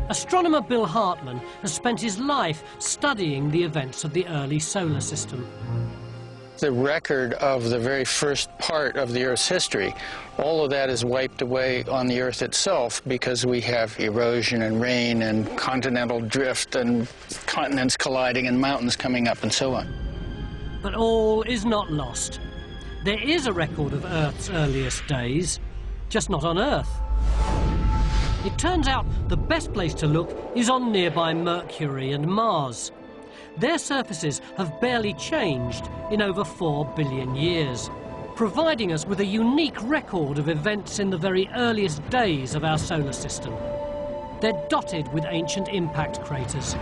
Astronomer Bill Hartmann has spent his life studying the events of the early solar system. The record of the very first part of the Earth's history, all of that is wiped away on the Earth itself because we have erosion and rain and continental drift and continents colliding and mountains coming up and so on. But all is not lost. There is a record of Earth's earliest days, just not on Earth. It turns out the best place to look is on nearby Mercury and Mars. Their surfaces have barely changed in over 4 billion years, providing us with a unique record of events in the very earliest days of our solar system. They're dotted with ancient impact craters.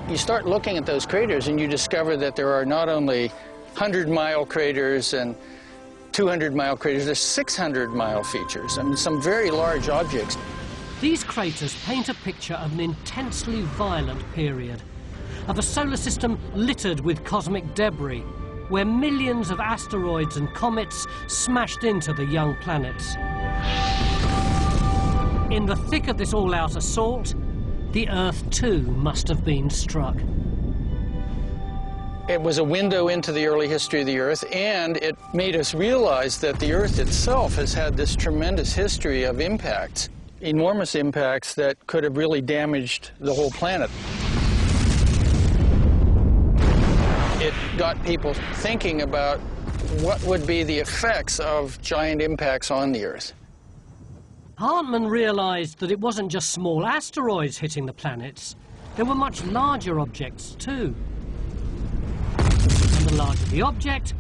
You start looking at those craters and you discover that there are not only 100-mile craters and 200-mile craters, there's 600-mile features. I mean, some very large objects. These craters paint a picture of an intensely violent period, of a solar system littered with cosmic debris, where millions of asteroids and comets smashed into the young planets. In the thick of this all-out assault, the Earth too must have been struck. It was a window into the early history of the Earth, and it made us realize that the Earth itself has had this tremendous history of impacts, enormous impacts that could have really damaged the whole planet. It got people thinking about what would be the effects of giant impacts on the Earth. Hartmann realized that it wasn't just small asteroids hitting the planets. There were much larger objects too. And the larger the object,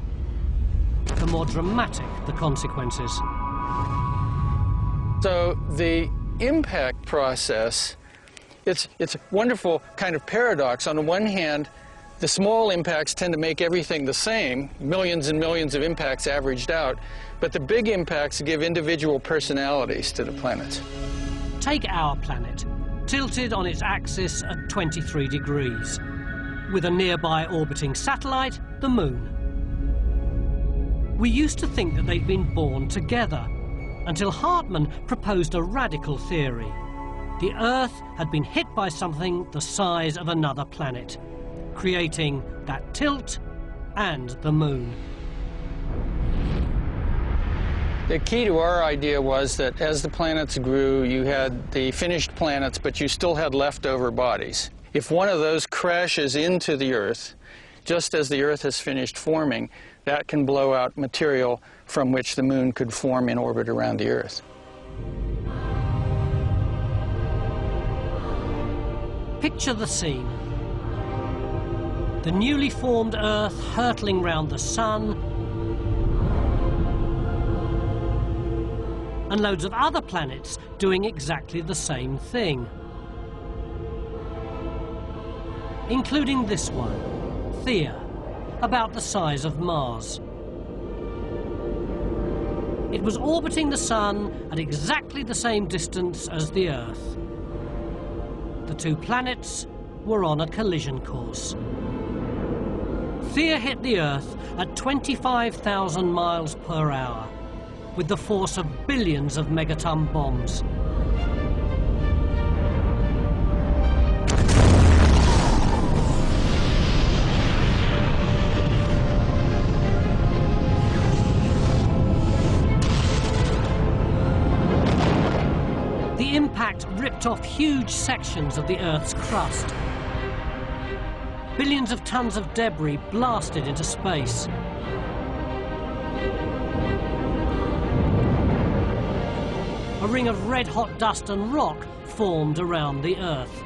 the more dramatic the consequences. So the impact process, it's a wonderful kind of paradox. On the one hand, the small impacts tend to make everything the same, millions and millions of impacts averaged out, but the big impacts give individual personalities to the planets. Take our planet, tilted on its axis at 23 degrees, with a nearby orbiting satellite, the Moon. We used to think that they'd been born together, until Hartmann proposed a radical theory. The Earth had been hit by something the size of another planet, creating that tilt and the Moon. The key to our idea was that as the planets grew, you had the finished planets, but you still had leftover bodies. If one of those crashes into the Earth, just as the Earth has finished forming, that can blow out material from which the Moon could form in orbit around the Earth. Picture the scene. The newly formed Earth hurtling round the Sun, and loads of other planets doing exactly the same thing. Including this one, Theia, about the size of Mars. It was orbiting the Sun at exactly the same distance as the Earth. The two planets were on a collision course. Theia hit the Earth at 25,000 miles per hour, with the force of billions of megaton bombs. The impact ripped off huge sections of the Earth's crust. Billions of tons of debris blasted into space. A ring of red-hot dust and rock formed around the Earth.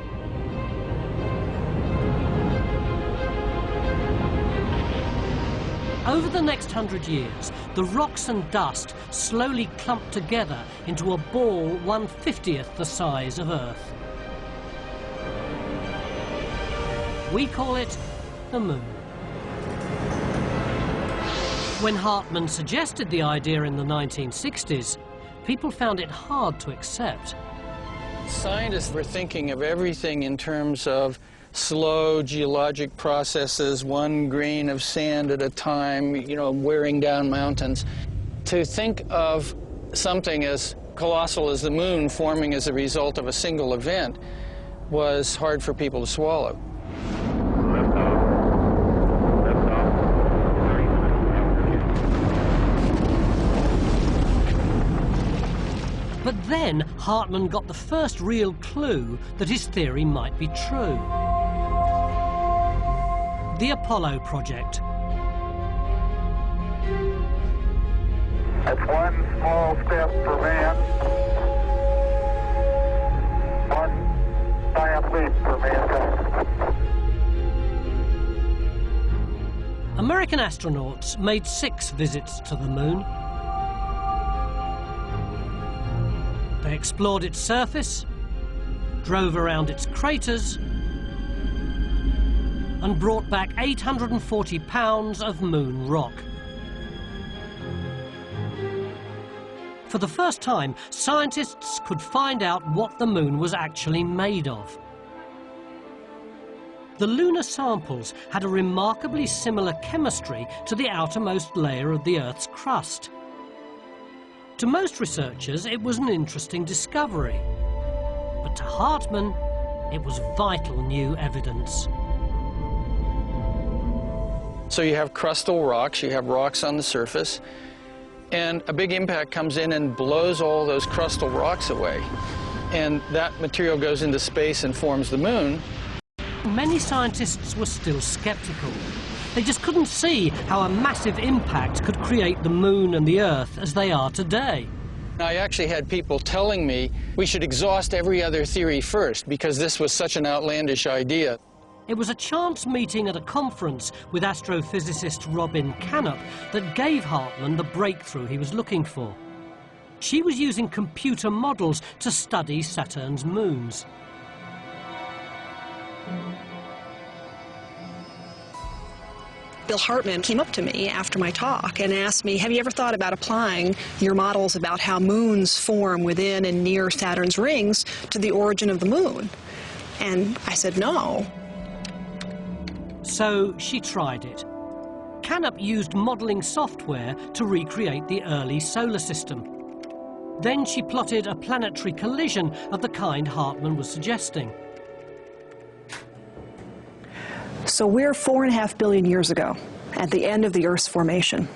Over the next 100 years, the rocks and dust slowly clumped together into a ball 1/50th the size of Earth. We call it the Moon. When Hartmann suggested the idea in the 1960s, people found it hard to accept. Scientists were thinking of everything in terms of slow geologic processes, one grain of sand at a time, wearing down mountains. To think of something as colossal as the moon forming as a result of a single event was hard for people to swallow. But then Hartmann got the first real clue that his theory might be true. The Apollo project. That's one small step for man, one giant leap for mankind. American astronauts made 6 visits to the moon. They explored its surface, drove around its craters, and brought back 840 pounds of moon rock. For the first time, scientists could find out what the moon was actually made of. The lunar samples had a remarkably similar chemistry to the outermost layer of the Earth's crust. To most researchers, it was an interesting discovery. But to Hartmann, it was vital new evidence. So you have crustal rocks, you have rocks on the surface, and a big impact comes in and blows all those crustal rocks away. And that material goes into space and forms the moon. Many scientists were still skeptical. They just couldn't see how a massive impact could create the moon and the Earth as they are today. I actually had people telling me we should exhaust every other theory first because this was such an outlandish idea. It was a chance meeting at a conference with astrophysicist Robin Canup that gave Hartmann the breakthrough he was looking for. She was using computer models to study Saturn's moons. Bill Hartmann came up to me after my talk and asked me, have you ever thought about applying your models about how moons form within and near Saturn's rings to the origin of the moon? And I said, no. So she tried it. Canup used modelling software to recreate the early solar system. Then she plotted a planetary collision of the kind Hartmann was suggesting. So we're 4.5 billion years ago, at the end of the Earth's formation.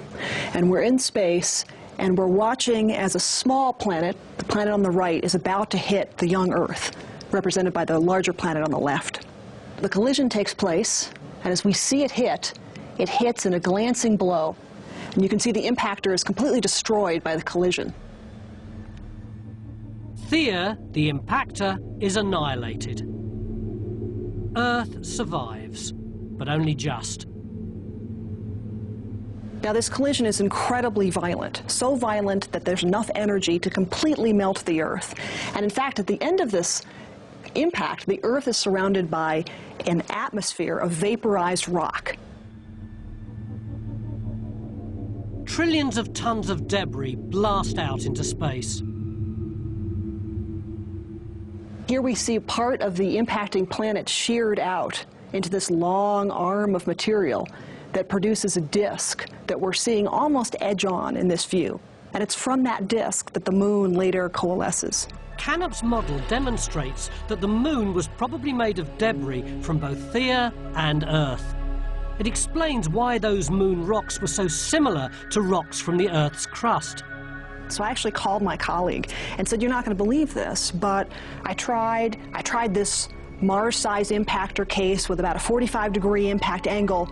And we're in space, and we're watching as a small planet, the planet on the right, is about to hit the young Earth, represented by the larger planet on the left. The collision takes place, and as we see it hits in a glancing blow. And you can see the impactor is completely destroyed by the collision. Theia, the impactor, is annihilated. Earth survives, but only just. Now this collision is incredibly violent, so violent that there's enough energy to completely melt the Earth. And in fact, at the end of this impact, the Earth is surrounded by an atmosphere of vaporized rock. Trillions of tons of debris blast out into space. Here we see part of the impacting planet sheared out into this long arm of material that produces a disk that we're seeing almost edge-on in this view. And it's from that disk that the moon later coalesces. Canup's model demonstrates that the moon was probably made of debris from both Theia and Earth. It explains why those moon rocks were so similar to rocks from the Earth's crust. So I actually called my colleague and said, you're not going to believe this, but I tried this Mars-size impactor case with about a 45-degree impact angle,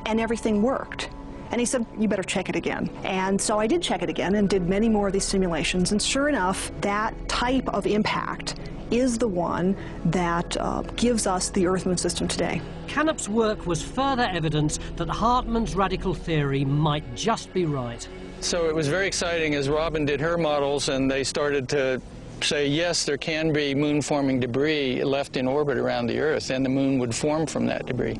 and everything worked. And he said, you better check it again. And so I did check it again and did many more of these simulations, and sure enough, that type of impact is the one that gives us the Earth-Moon system today. Canup's work was further evidence that Hartmann's radical theory might just be right. So it was very exciting as Robin did her models and they started to say, yes, there can be moon-forming debris left in orbit around the Earth, and the moon would form from that debris.